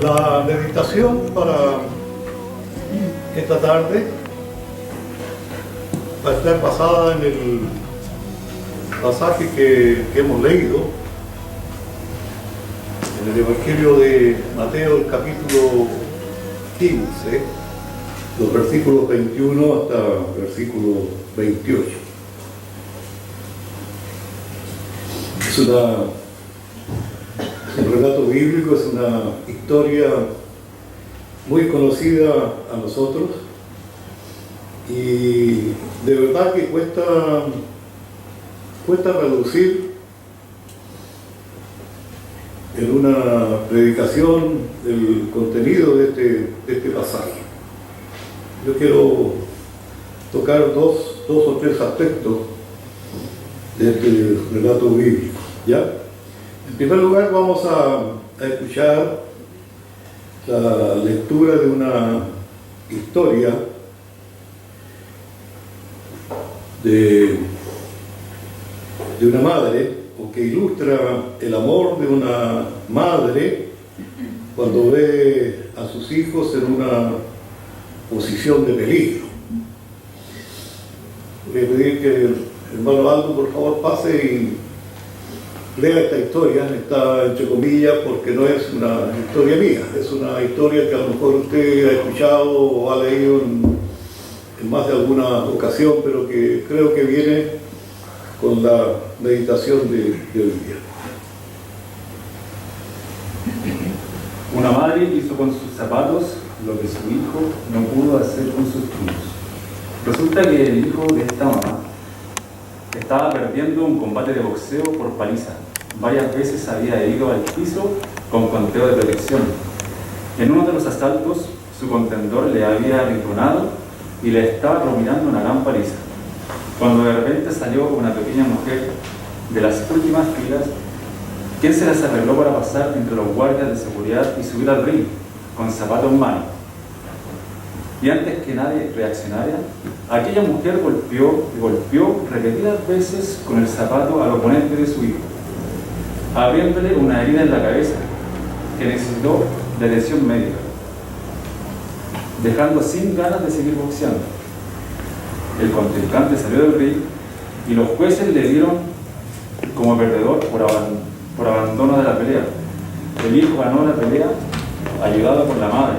La meditación para esta tarde va a estar basada en el pasaje que hemos leído en el Evangelio de Mateo, el capítulo 15, los versículos 21 hasta versículo 28. Es un relato bíblico, es una historia muy conocida a nosotros y de verdad que cuesta reducir en una predicación el contenido de este pasaje. Yo quiero tocar dos o tres aspectos de este relato bíblico, ¿ya? En primer lugar vamos a escuchar la lectura de una historia de una madre, o que ilustra el amor de una madre cuando ve a sus hijos en una posición de peligro. Voy a pedir que el hermano Aldo por favor pase y lea esta historia. Está entre comillas porque no es una historia mía, es una historia que a lo mejor usted ha escuchado o ha leído en más de alguna ocasión, pero que creo que viene con la meditación de hoy día. Una madre hizo con sus zapatos lo que su hijo no pudo hacer con sus puños. Resulta que el hijo de esta mamá estaba perdiendo un combate de boxeo por paliza. Varias veces había ido al piso con conteo de protección. En uno de los asaltos, su contendor le había arrinconado y le estaba propinando una gran paliza, cuando de repente salió una pequeña mujer de las últimas filas, quien se las arregló para pasar entre los guardias de seguridad y subir al ring, con zapato en mano. Y antes que nadie reaccionara, aquella mujer golpeó y golpeó repetidas veces con el zapato al oponente de su hijo, abriéndole una herida en la cabeza que necesitó de atención médica, dejando sin ganas de seguir boxeando. El contrincante salió del ring y los jueces le dieron como perdedor por abandono de la pelea. El hijo ganó la pelea ayudado por la madre.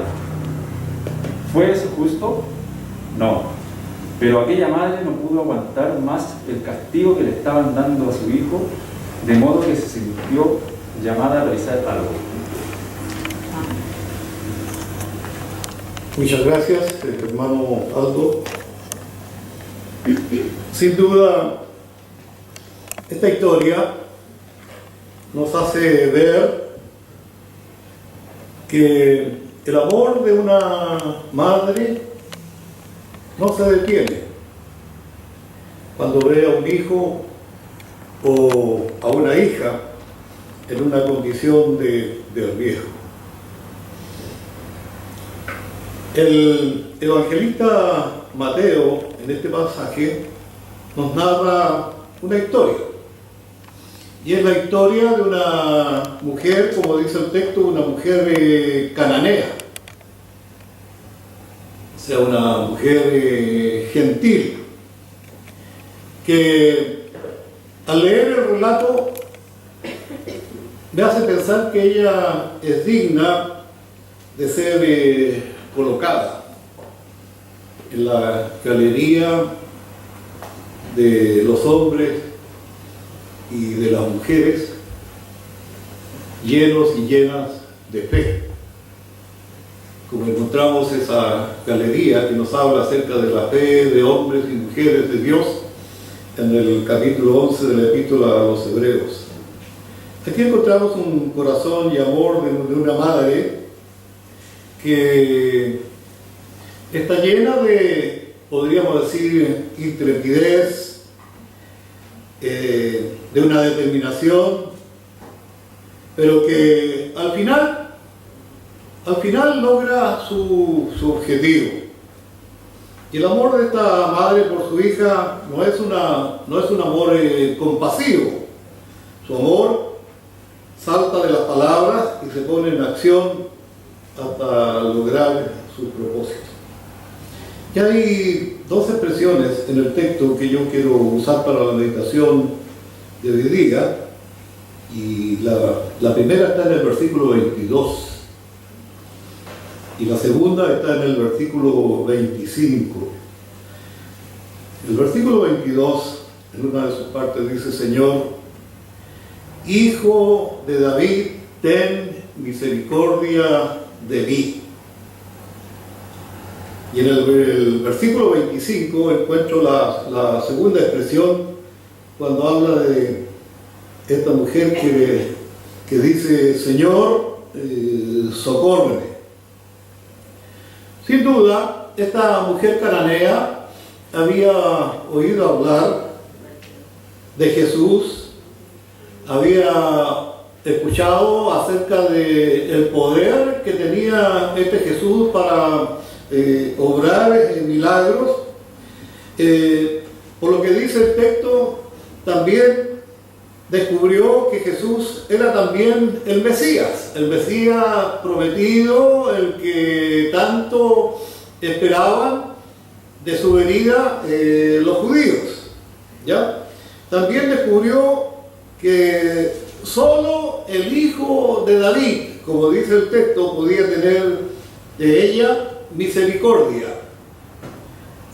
¿Fue eso justo? No. Pero aquella madre no pudo aguantar más el castigo que le estaban dando a su hijo, de modo que se sintió llamada a realizar algo. Muchas gracias, hermano Aldo. Sin duda, esta historia nos hace ver que el amor de una madre no se detiene cuando ve a un hijo o a una hija en una condición de riesgo. El evangelista Mateo, en este pasaje, nos narra una historia. Y es la historia de una mujer, como dice el texto, una mujer cananea. O sea, una mujer gentil, que al leer el relato me hace pensar que ella es digna de ser colocada en la galería de los hombres y de las mujeres llenos y llenas de fe. Como encontramos esa galería que nos habla acerca de la fe de hombres y mujeres de Dios en el capítulo 11 de la epístola a los Hebreos. Aquí encontramos un corazón y amor de una madre que está llena de, podríamos decir, intrepidez, de una determinación, pero que al final logra su objetivo. Y el amor de esta madre por su hija no es un amor compasivo. Su amor salta de las palabras y se pone en acción hasta lograr su propósito. Y hay dos expresiones en el texto que yo quiero usar para la meditación de hoy día, y la primera está en el versículo 22 y la segunda está en el versículo 25. El versículo 22, en una de sus partes, dice: Señor, Hijo de David, ten misericordia de mí. Y en el versículo 25 encuentro la segunda expresión cuando habla de esta mujer que dice: Señor, socórreme. Sin duda, esta mujer cananea había oído hablar de Jesús, había escuchado acerca del poder que tenía este Jesús para obrar milagros. Por lo que dice el texto, también descubrió que Jesús era también el Mesías prometido, el que tanto esperaban de su venida los judíos, ¿ya? También descubrió que solo el hijo de David, como dice el texto, podía tener de ella misericordia.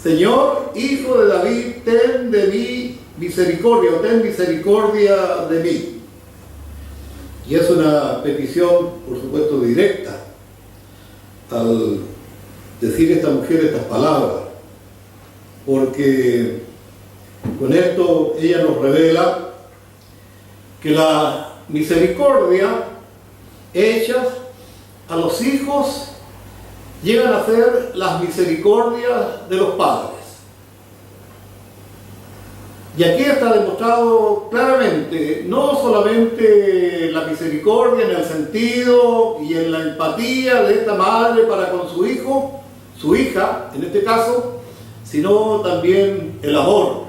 Señor, Hijo de David, ten de mí misericordia, o ten misericordia de mí. Y es una petición, por supuesto, directa al decir esta mujer estas palabras, porque con esto ella nos revela que la misericordia hechas a los hijos llegan a ser las misericordias de los padres. Y aquí está demostrado claramente, no solamente la misericordia en el sentido y en la empatía de esta madre para con su hijo, su hija en este caso, sino también el amor.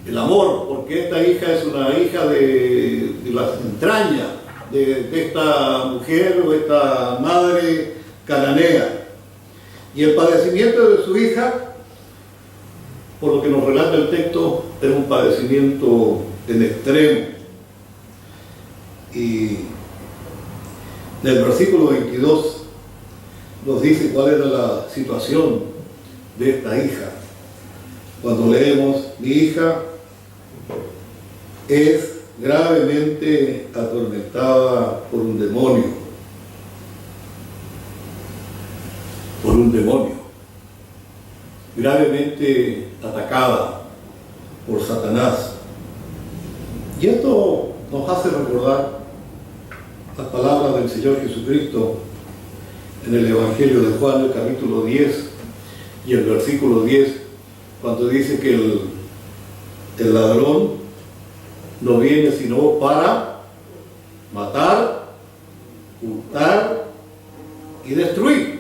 El amor, porque esta hija es una hija de las entrañas de esta mujer o esta madre cananea. Y el padecimiento de su hija, por lo que nos relata el texto, era un padecimiento en extremo. Y en el versículo 22 nos dice cuál era la situación de esta hija. Cuando leemos: mi hija es gravemente atormentada por un demonio. Por un demonio. Gravemente atacada por Satanás. Y esto nos hace recordar las palabras del Señor Jesucristo en el Evangelio de Juan, el capítulo 10 y el versículo 10, cuando dice que el ladrón no viene sino para matar, hurtar y destruir.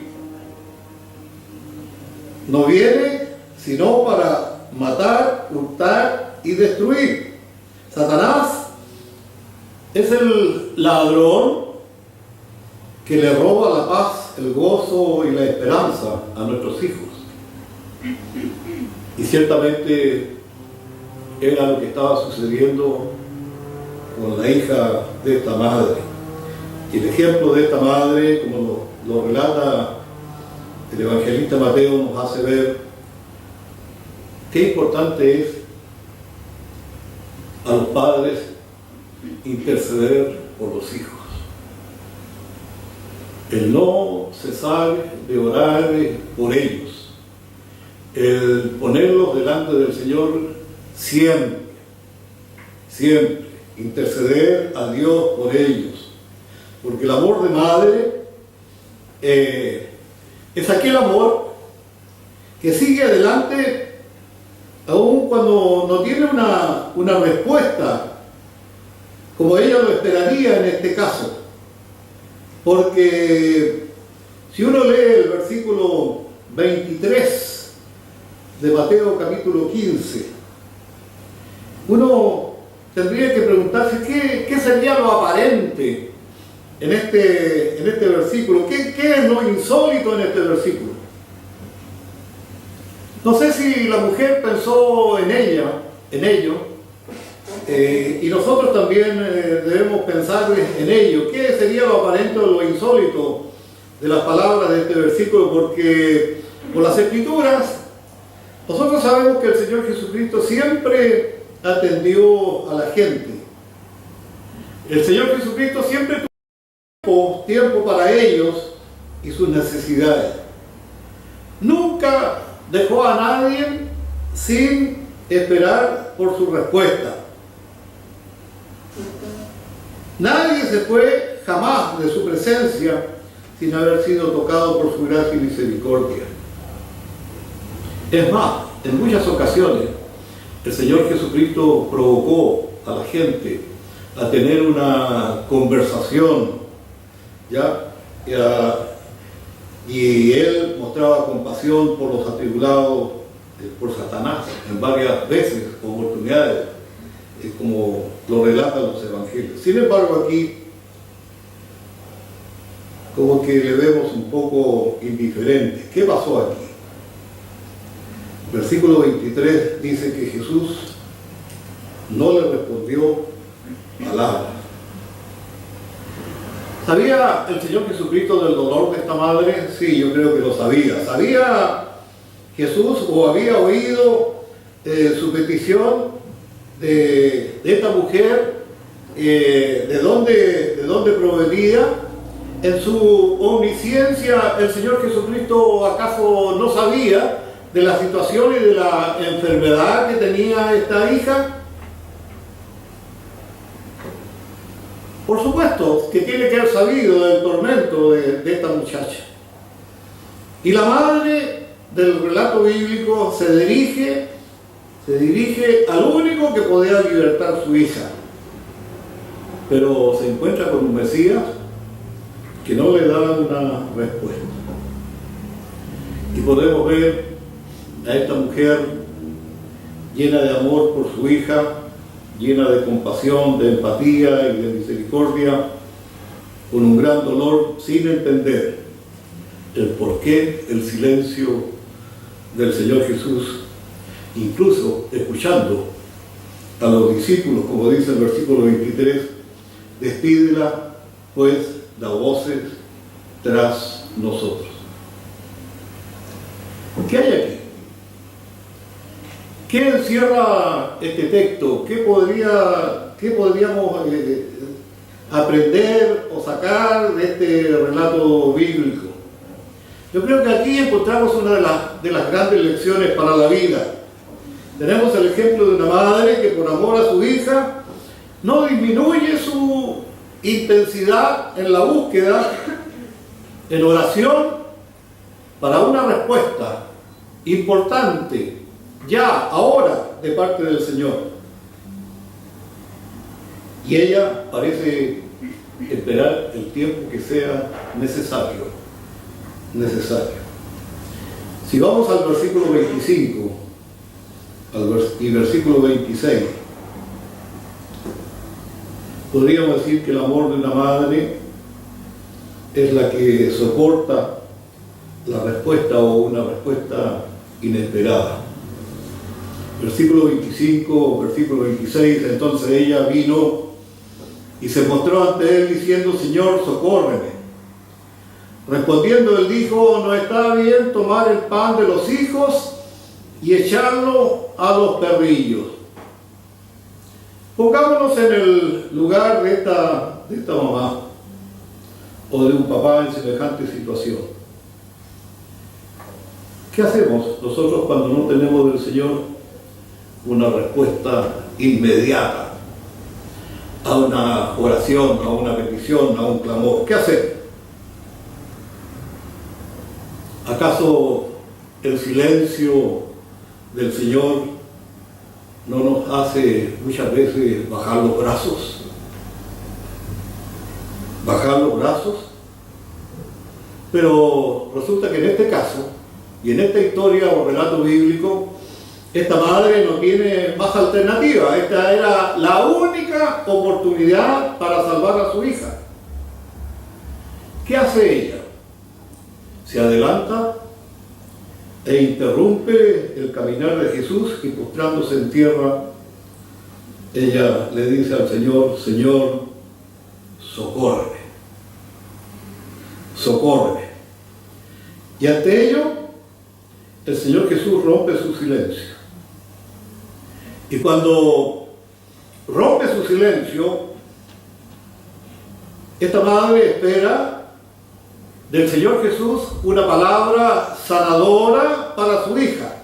No viene sino para matar, hurtar y destruir. Satanás es el ladrón que le roba la paz, el gozo y la esperanza a nuestros hijos. Y ciertamente era lo que estaba sucediendo con la hija de esta madre. Y el ejemplo de esta madre, como lo relata el evangelista Mateo, nos hace ver qué importante es a los padres interceder por los hijos. El no cesar de orar por ellos, el ponerlos delante del Señor siempre, interceder a Dios por ellos, porque el amor de madre es aquel amor que sigue adelante aun cuando no tiene una respuesta como ella lo esperaría en este caso. Porque si uno lee el versículo 23 de Mateo capítulo 15, uno tendría que preguntarse qué sería lo aparente en este versículo. ¿Qué es lo insólito en este versículo? No sé si la mujer pensó en ello, y nosotros también debemos pensar en ello. ¿Qué sería lo aparente o lo insólito de las palabras de este versículo? Porque por las Escrituras nosotros sabemos que el Señor Jesucristo siempre atendió a la gente. El Señor Jesucristo siempre tuvo tiempo para ellos y sus necesidades. Nunca dejó a nadie sin esperar por su respuesta. Nadie se fue jamás de su presencia sin haber sido tocado por su gracia y misericordia. Es más, en muchas ocasiones el Señor Jesucristo provocó a la gente a tener una conversación, ¿ya? Y Él mostraba compasión por los atribulados por Satanás en varias veces, oportunidades, como lo relatan los evangelios. Sin embargo, aquí como que le vemos un poco indiferente. ¿Qué pasó aquí? Versículo 23 dice que Jesús no le respondió palabra. ¿Sabía el Señor Jesucristo del dolor de esta madre? Sí, yo creo que lo sabía. ¿Sabía Jesús o había oído su petición de esta mujer? ¿De dónde provenía? En su omnisciencia, ¿el Señor Jesucristo acaso no sabía de la situación y de la enfermedad que tenía esta hija? Por supuesto que tiene que haber sabido del tormento de esta muchacha. Y la madre del relato bíblico se dirige al único que podía libertar a su hija. Pero se encuentra con un Mesías que no le da una respuesta. Y podemos ver a esta mujer llena de amor por su hija, llena de compasión, de empatía y de misericordia, con un gran dolor, sin entender el porqué, el silencio del Señor Jesús, incluso escuchando a los discípulos, como dice el versículo 23, despídela, pues da voces tras nosotros. ¿Qué hay aquí? ¿Qué encierra este texto? ¿Qué podríamos aprender o sacar de este relato bíblico? Yo creo que aquí encontramos una de las grandes lecciones para la vida. Tenemos el ejemplo de una madre que por amor a su hija no disminuye su intensidad en la búsqueda, en oración, para una respuesta importante, ya, ahora, de parte del Señor. Y ella parece esperar el tiempo que sea necesario. Si vamos al versículo 25 y versículo 26, podríamos decir que el amor de una madre es la que soporta la respuesta o una respuesta inesperada. Versículo 25, versículo 26, entonces ella vino y se mostró ante él diciendo: Señor, socórreme. Respondiendo él dijo: no está bien tomar el pan de los hijos y echarlo a los perrillos. Pongámonos en el lugar de esta mamá o de un papá en semejante situación. ¿Qué hacemos nosotros cuando no tenemos del Señor una respuesta inmediata a una oración, a una petición, a un clamor? ¿Qué hacer? ¿Acaso el silencio del Señor no nos hace muchas veces bajar los brazos? ¿Bajar los brazos? Pero resulta que en este caso, y en esta historia o relato bíblico, esta madre no tiene más alternativa. Esta era la única oportunidad para salvar a su hija. ¿Qué hace ella? Se adelanta e interrumpe el caminar de Jesús y postrándose en tierra, ella le dice al Señor: Señor, socórreme, socórreme. Y ante ello, el Señor Jesús rompe su silencio. Y cuando rompe su silencio, esta madre espera del Señor Jesús una palabra sanadora para su hija.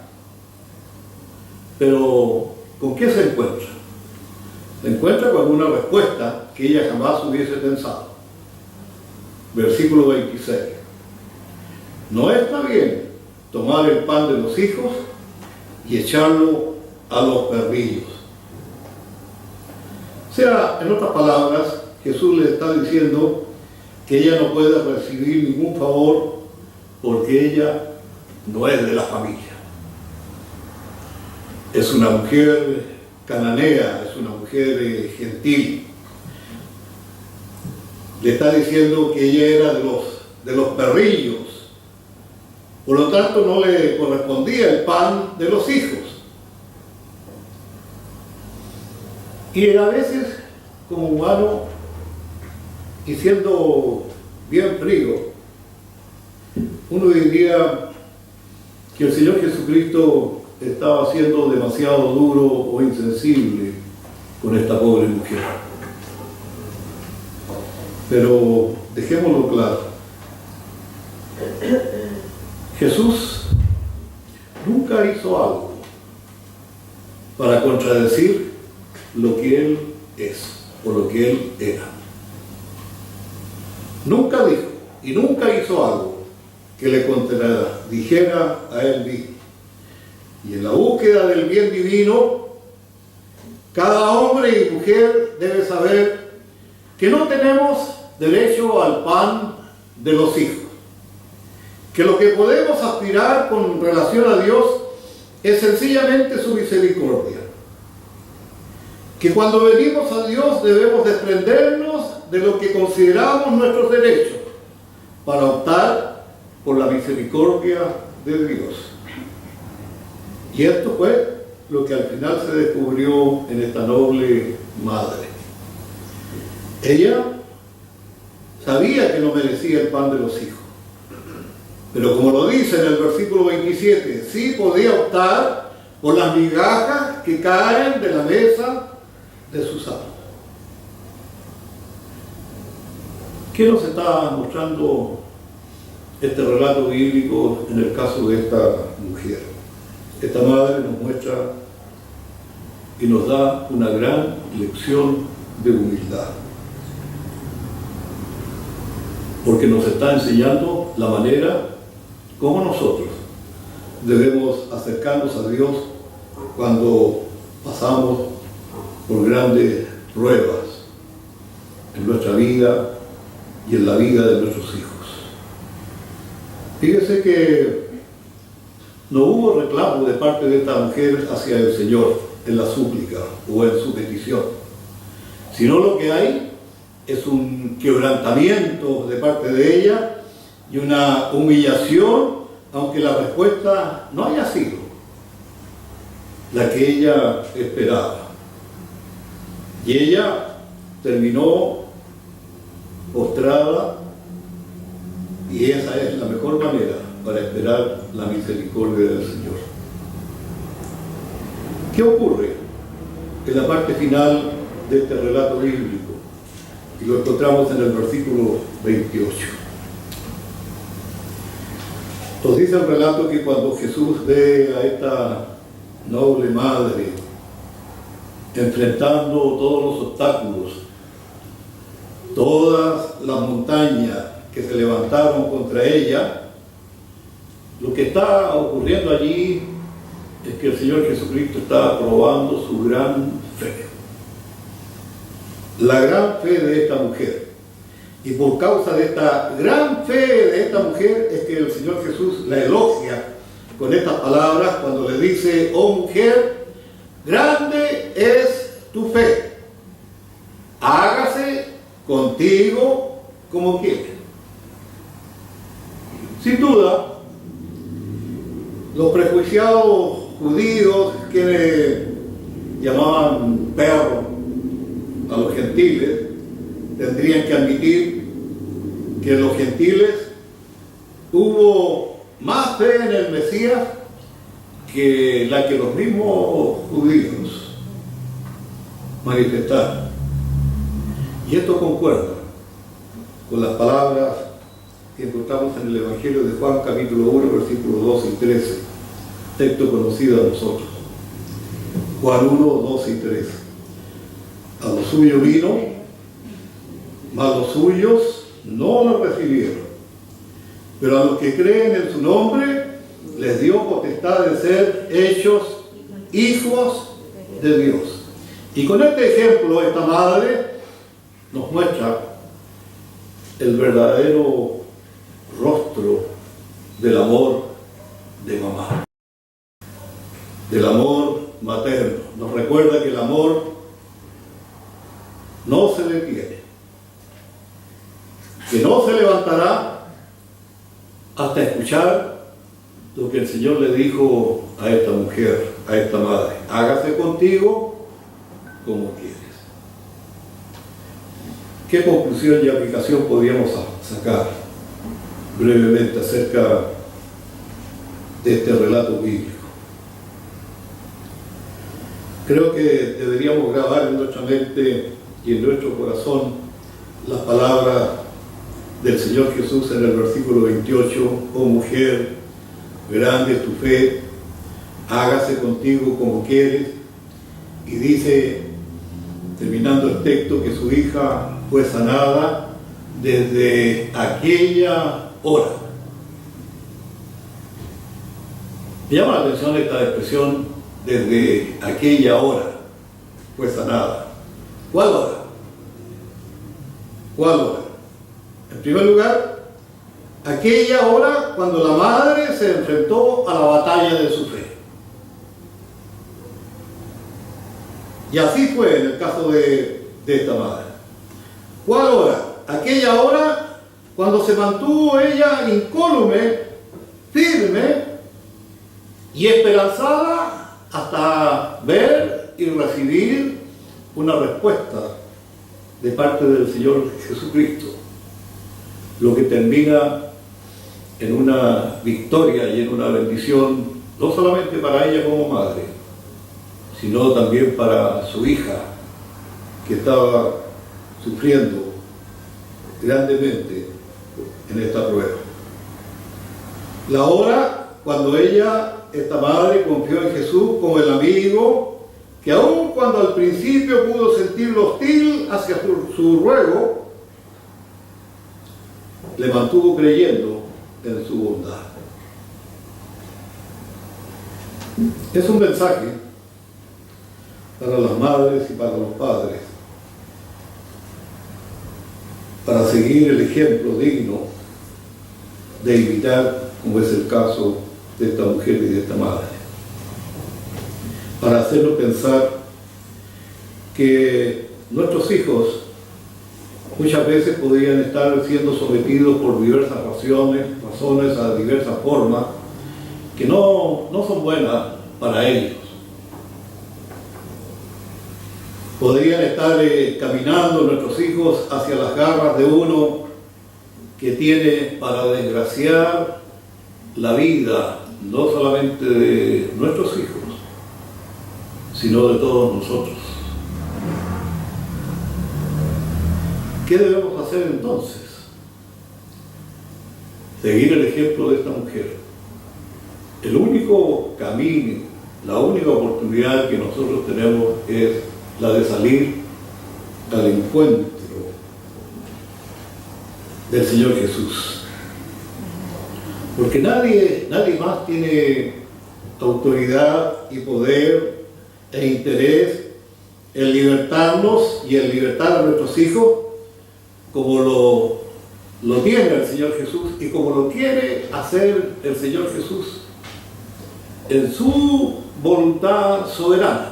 Pero, ¿con qué se encuentra? Se encuentra con una respuesta que ella jamás hubiese pensado. Versículo 26. No está bien tomar el pan de los hijos y echarlo a los perrillos. O sea, en otras palabras, Jesús le está diciendo que ella no puede recibir ningún favor porque ella no es de la familia. Es una mujer cananea, es una mujer gentil. Le está diciendo que ella era de los perrillos. Por lo tanto, no le correspondía el pan de los hijos. Y a veces, como humano, y siendo bien frío, uno diría que el Señor Jesucristo estaba siendo demasiado duro o insensible con esta pobre mujer. Pero dejémoslo claro. Jesús nunca hizo algo para contradecir lo que Él es o lo que Él era. Nunca dijo y nunca hizo algo que le contradijera a Él mismo. Y en la búsqueda del bien divino, cada hombre y mujer debe saber que no tenemos derecho al pan de los hijos. Que lo que podemos aspirar con relación a Dios es sencillamente su misericordia. Que cuando venimos a Dios debemos desprendernos de lo que consideramos nuestros derechos para optar por la misericordia de Dios. Y esto fue lo que al final se descubrió en esta noble madre. Ella sabía que no merecía el pan de los hijos, pero como lo dice en el versículo 27, sí podía optar por las migajas que caen de la mesa de sus amos. ¿Qué nos está mostrando este relato bíblico en el caso de esta mujer? Esta madre nos muestra y nos da una gran lección de humildad, porque nos está enseñando la manera como nosotros debemos acercarnos a Dios cuando pasamos por grandes pruebas en nuestra vida y en la vida de nuestros hijos. Fíjese que no hubo reclamo de parte de esta mujer hacia el Señor en la súplica o en su petición, sino lo que hay es un quebrantamiento de parte de ella y una humillación, aunque la respuesta no haya sido la que ella esperaba. Y ella terminó postrada, y esa es la mejor manera para esperar la misericordia del Señor. ¿Qué ocurre en la parte final de este relato bíblico? Y lo encontramos en el versículo 28. Nos dice el relato que cuando Jesús ve a esta noble madre enfrentando todos los obstáculos, todas las montañas que se levantaron contra ella, lo que está ocurriendo allí es que el Señor Jesucristo está probando su gran fe. La gran fe de esta mujer. Y por causa de esta gran fe de esta mujer es que el Señor Jesús la elogia con estas palabras cuando le dice: oh mujer, grande es tu fe, hágase contigo como quieres. iniciados judíos, quienes llamaban perros a los gentiles, tendrían que admitir que en los gentiles hubo más fe en el Mesías que la que los mismos judíos manifestaron. Y esto concuerda con las palabras que encontramos en el Evangelio de Juan, capítulo 1, versículos 12 y 13, texto conocido a nosotros. Juan 1, 12 y 13. A lo suyo vino, mas los suyos no lo recibieron. Pero a los que creen en su nombre, les dio potestad de ser hechos hijos de Dios. Y con este ejemplo, esta madre nos muestra el verdadero rostro del amor de mamá, del amor materno. Nos recuerda que el amor no se detiene, que no se levantará hasta escuchar lo que el Señor le dijo a esta mujer, a esta madre: hágase contigo como quieres. ¿Qué conclusión y aplicación podríamos sacar brevemente acerca de este relato bíblico? Creo que deberíamos grabar en nuestra mente y en nuestro corazón las palabras del Señor Jesús en el versículo 28: oh mujer, grande es tu fe, hágase contigo como quieres. Y dice, terminando el texto, que su hija fue sanada desde aquella hora. Me llama la atención esta expresión, desde aquella hora fue sanada. ¿Cuál hora? ¿Cuál hora? En primer lugar, aquella hora cuando la madre se enfrentó a la batalla de su fe. Y así fue en el caso de esta madre. ¿Cuál hora? Aquella hora cuando se mantuvo ella incólume, firme y esperanzada hasta ver y recibir una respuesta de parte del Señor Jesucristo, lo que termina en una victoria y en una bendición, no solamente para ella como madre, sino también para su hija, que estaba sufriendo grandemente en esta prueba. La hora cuando ella, esta madre, confió en Jesús como el amigo, que aun cuando al principio pudo sentirlo hostil hacia su ruego, le mantuvo creyendo en su bondad. Es un mensaje para las madres y para los padres, para seguir el ejemplo digno de imitar, como es el caso de esta mujer y de esta madre, para hacernos pensar que nuestros hijos muchas veces podrían estar siendo sometidos por diversas razones a diversas formas que no son buenas para ellos. Podrían estar caminando nuestros hijos hacia las garras de uno que tiene para desgraciar la vida, no solamente de nuestros hijos, sino de todos nosotros. ¿Qué debemos hacer entonces? Seguir el ejemplo de esta mujer. El único camino, la única oportunidad que nosotros tenemos es la de salir al encuentro del Señor Jesús. Porque nadie más tiene autoridad y poder e interés en libertarnos y en libertar a nuestros hijos como lo tiene el Señor Jesús y como lo quiere hacer el Señor Jesús en su voluntad soberana.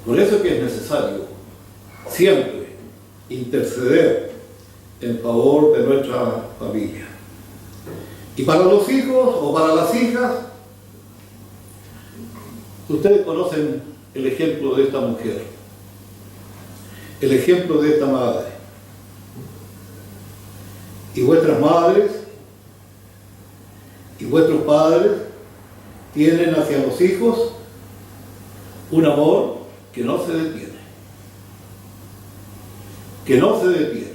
Por eso es que es necesario siempre interceder en favor de nuestra familia. Y para los hijos o para las hijas, Ustedes conocen el ejemplo de esta mujer, el ejemplo de esta madre. Y vuestras madres y vuestros padres tienen hacia los hijos un amor que no se detiene. Que no se detiene.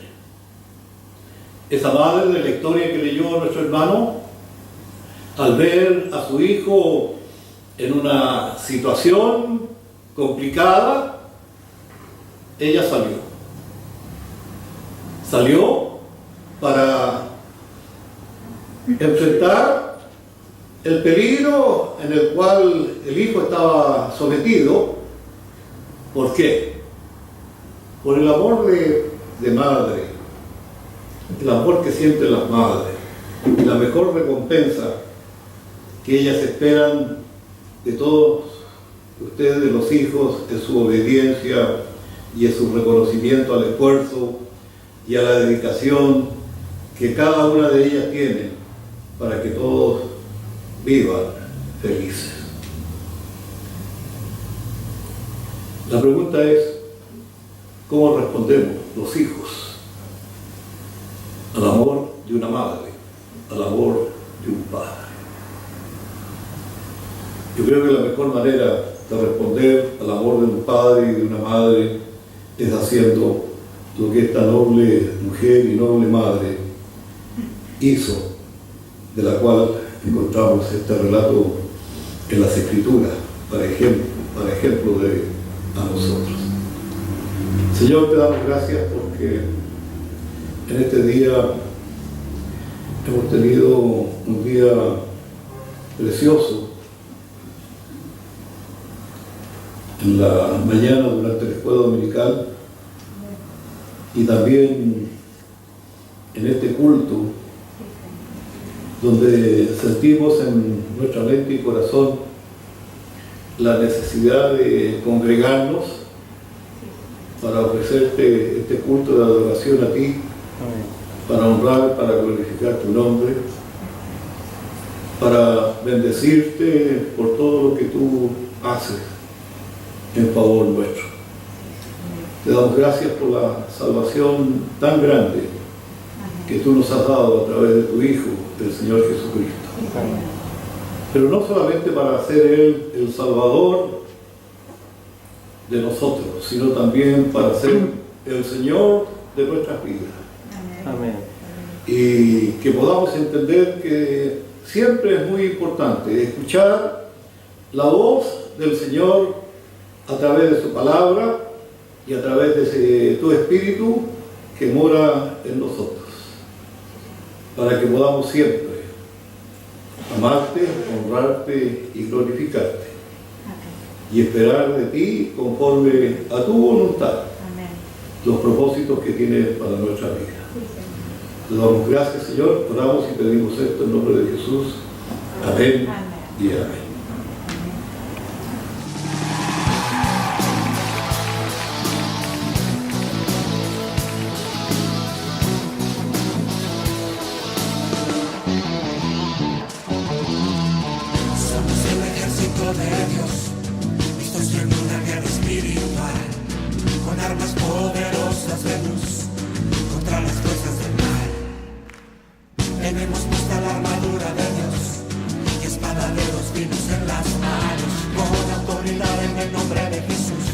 Esa madre de la historia que leyó nuestro hermano, al ver a su hijo en una situación complicada, ella salió. Salió para enfrentar el peligro en el cual el hijo estaba sometido. ¿Por qué? Por el amor de madre, el amor que sienten las madres, y la mejor recompensa que ellas esperan de todos ustedes, de los hijos, es su obediencia y es su reconocimiento al esfuerzo y a la dedicación que cada una de ellas tiene para que todos vivan felices. La pregunta es, ¿cómo respondemos los hijos al amor de una madre, al amor de un padre? Yo creo que la mejor manera de responder al amor de un padre y de una madre es haciendo lo que esta noble mujer y noble madre hizo, de la cual encontramos este relato en las Escrituras, para ejemplo a nosotros. Señor, te damos gracias porque en este día hemos tenido un día precioso. En la mañana durante la escuela dominical y también en este culto donde sentimos en nuestra mente y corazón la necesidad de congregarnos para ofrecerte este culto de adoración a ti, para honrar, para glorificar tu nombre, para bendecirte por todo lo que tú haces en favor nuestro. Te damos gracias por la salvación tan grande que tú nos has dado a través de tu Hijo, el Señor Jesucristo. Pero no solamente para ser Él el Salvador de nosotros, sino también para ser el Señor de nuestras vidas. Amén. Y que podamos entender que siempre es muy importante escuchar la voz del Señor a través de su palabra y a través de tu Espíritu que mora en nosotros, para que podamos siempre amarte, honrarte y glorificarte y esperar de ti conforme a tu voluntad los propósitos que tienes para nuestra vida. Te damos gracias, Señor, oramos y pedimos esto en nombre de Jesús. Amén y amén. De Dios, listos en una guerra espiritual, con armas poderosas de luz contra las fuerzas del mal. Tenemos puesta la armadura de Dios y espada de dos filos en las manos, con autoridad en el nombre de Jesús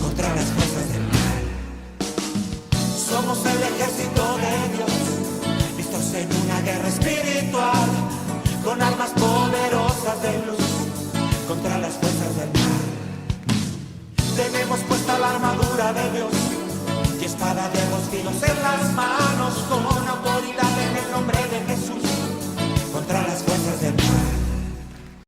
contra las fuerzas del mal. Somos el ejército de Dios, listos en una guerra espiritual, con armas poderosas de luz contra las fuerzas del mal. Tenemos puesta la armadura de Dios y espada de dos filos en las manos, con